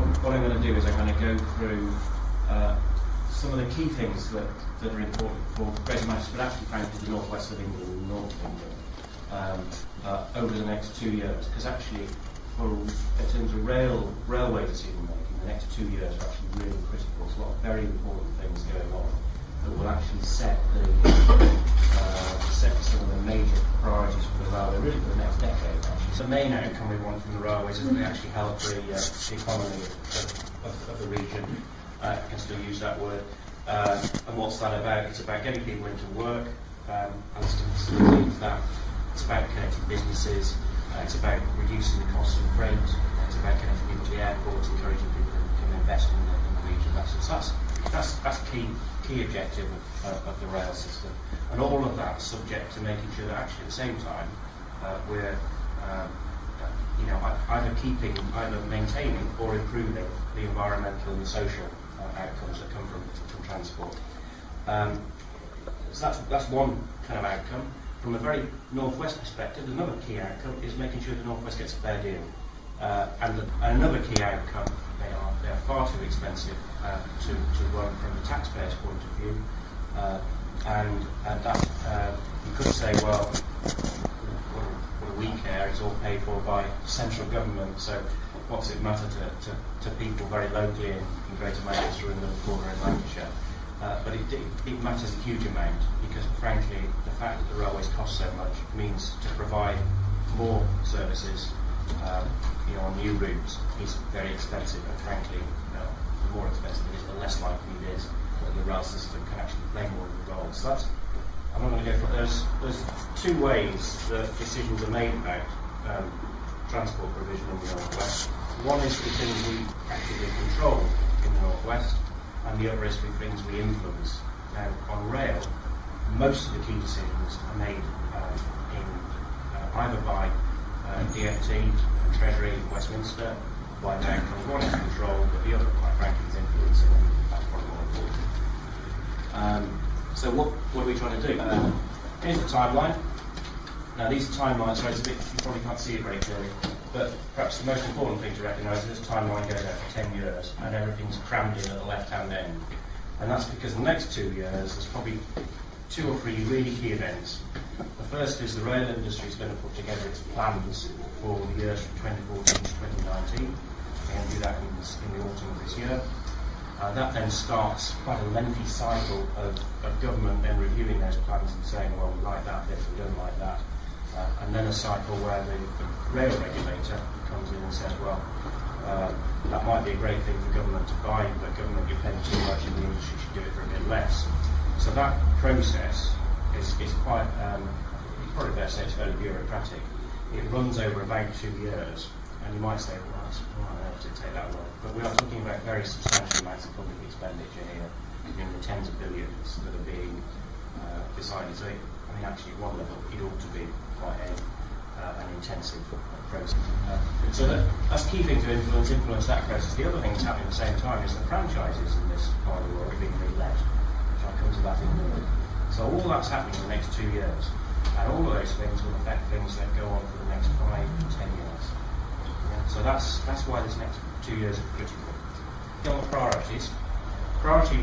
what I'm going to do is I'm going to go through some of the key things that are important for Greater Manchester, but actually frankly the North West of England and the North of England over the next 2 years. Because actually, in terms of railway decision making, the next 2 years are actually really critical. There's a lot of very important things going on that will actually set some of the major priorities for the railway, really for the next decade. Actually, the main outcome we want from the railways is that they actually help the economy of the region. I can still use that word. And what's that about? It's about getting people into work, and facilitating that. It's about connecting businesses. It's about reducing the cost of freight. It's about connecting people to the airports, encouraging people to invest in the region. That's key objective of the rail system. And all of that subject to making sure that actually at the same time we're either maintaining or improving the environmental and social outcomes that come from transport. So that's one kind of outcome. From a very Northwest perspective, another key outcome is making sure the Northwest gets a fair deal. And another key outcome, they are far too expensive to run from the taxpayer's point of view. And that you could say, well, what do we care? It's all paid for by central government, so what's it matter to people very locally in Greater Manchester and the corner in Lancashire? But it matters a huge amount, because frankly the fact that the railways cost so much means to provide more services on new routes is very expensive, and frankly the more expensive it is, the less likely it is that the rail system can actually play more of a role. So I'm not going to go for it. There's two ways that decisions are made about transport provision in the North West. One is the things we actively control in the North West, and the other is the things we influence. Now, on rail, most of the key decisions are made either by DfT and Treasury in Westminster, by the outcomes one is controlled, but the other, quite frankly, is influencing, and that's probably more important. So what are we trying to do? Here's the timeline. Now these timelines, so it's a bit, you probably can't see it very clearly, but perhaps the most important thing to recognise is this timeline goes out for 10 years and everything's crammed in at the left-hand end. And that's because the next 2 years there's probably 2 or 3 really key events. The first is the rail industry is going to put together its plans for the years from 2014 to 2019. They're going to do that in the autumn of this year. That then starts quite a lengthy cycle of government then reviewing those plans and saying, well, we like that bit, we don't like that. And then a cycle where the rail regulator comes in and says, well, that might be a great thing for government to buy, but government, you're paying too much and the industry should do it for a bit less. So that process is quite, you probably better say it's fairly bureaucratic. It runs over about 2 years, and you might say, well, that's, I don't know if it take that long. But we are talking about very substantial amounts of public expenditure here, in the tens of billions that are being decided. So, actually, at one level, it ought to be quite an intensive process. So that's key thing to influence that process. The other thing that's happening at the same time is the franchises in this part of the world are being re-let, which I'll come to that in a minute. So all that's happening in the next 2 years, and all of those things will affect things that go on for the next 5 and 10 years. So that's why this next 2 years are critical. On the priorities, priority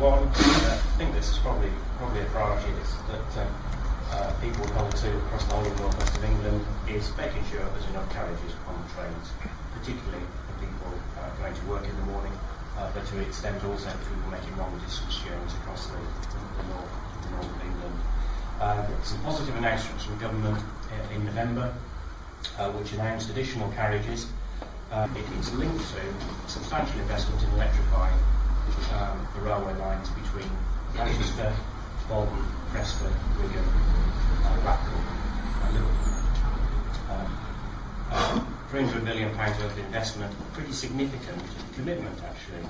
one, I think this is probably a priority that people hold to across the whole of the North West of England, is making sure there's enough carriages on the trains, particularly for people going to work in the morning, but to an extent also for people making long distance journeys across the north of England. Some positive announcements from government in November, which announced additional carriages. It's linked to substantial investment in electrifying the railway lines between Manchester, Bolton, Preston, Wigan, Blackpool and Liverpool. £300 million worth of investment, pretty significant commitment actually.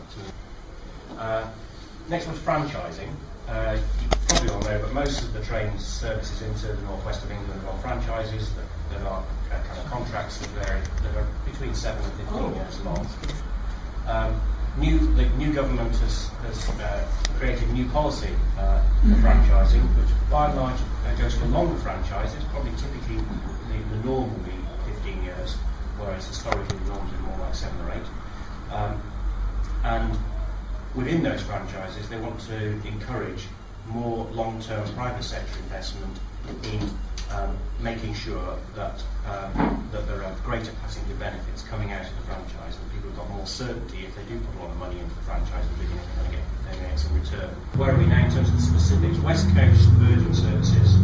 Next one's franchising. You probably all know, but most of the train services into the North West of England are on franchises that are kind of contracts that are between 7 and 15 years long. The new government has created new policy for franchising, which by and large goes for longer franchises, probably typically the norm will be 15 years, whereas historically the norms are more like 7 or 8. And within those franchises, they want to encourage more long-term private sector investment in making sure that there are greater passenger benefits coming out of the franchise, and people have got more certainty if they do put a lot of money into the franchise at the beginning, they're going to get some return. Where are we now in terms of the specifics? West Coast Virgin Services,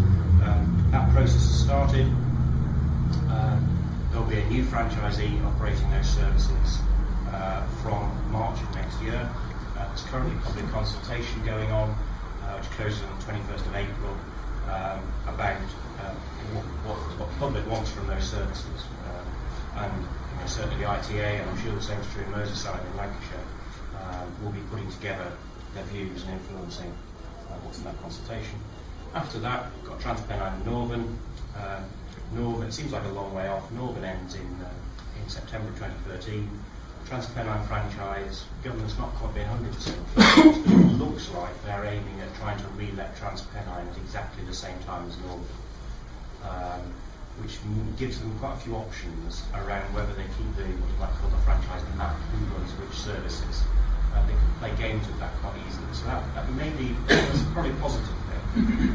that process has started. There'll be a new franchisee operating those services from March of next year. There's currently public consultation going on, which closes on the 21st of April, about what the public wants from those services. And certainly the ITA, and I'm sure the same is true in Merseyside and Lancashire, will be putting together their views and influencing what's in that consultation. After that, we've got Transpennine and Northern. Northern, it seems like a long way off. Northern ends in September 2013. Transpennine franchise, government's not quite been 100% clear. It looks like they're aiming at trying to re-let Transpennine at exactly the same time as Northern, which gives them quite a few options around whether they keep what you might call the franchise map, who runs which services. They can play games with that quite easily. So that may be probably a positive thing.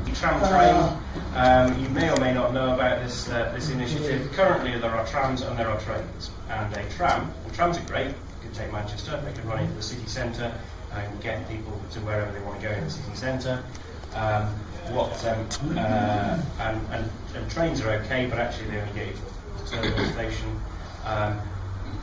The tram train, you may or may not know about this initiative. Currently there are trams and there are trains. And trams are great. You can take Manchester, they can run into the city centre and get people to wherever they want to go in the city centre. And trains are okay, but actually they only get you to the terminal station.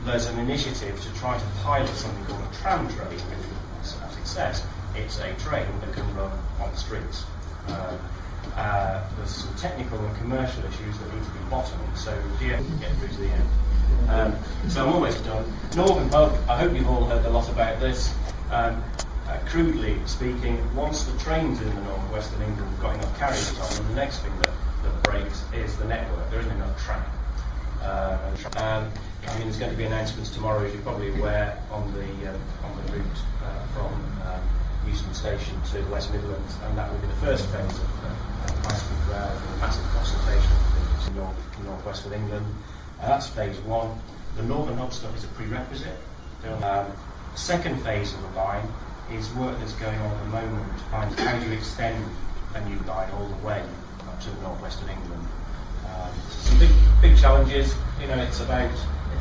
There's an initiative to try to pilot something called a tram train, which, as it says, it's a train that can run on the streets. There's some technical and commercial issues that need to be bottomed, so dear, get through to the end. So I'm almost done. Northern Hub, I hope you've all heard a lot about this. Crudely speaking, once the trains in the northwest of England have got enough carriages on them, the next thing that breaks is the network. There isn't enough track. There's going to be announcements tomorrow, as you're probably aware, on the route from Euston Station to the West Midlands, and that will be the first phase of high-speed rail, a massive consultation in the northwest of England. That's phase one. The Northern Hub stuff is a prerequisite. The second phase of the line is work that's going on at the moment to find how do you extend a new line all the way up to the northwest of England. Some big challenges. It's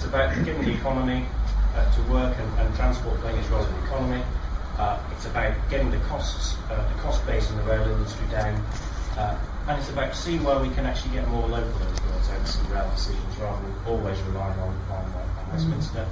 about getting the economy to work and transport playing its role in the economy. It's about getting the cost base in the rail industry down, and it's about seeing where we can actually get more local influence over some rail decisions rather than always relying on Westminster.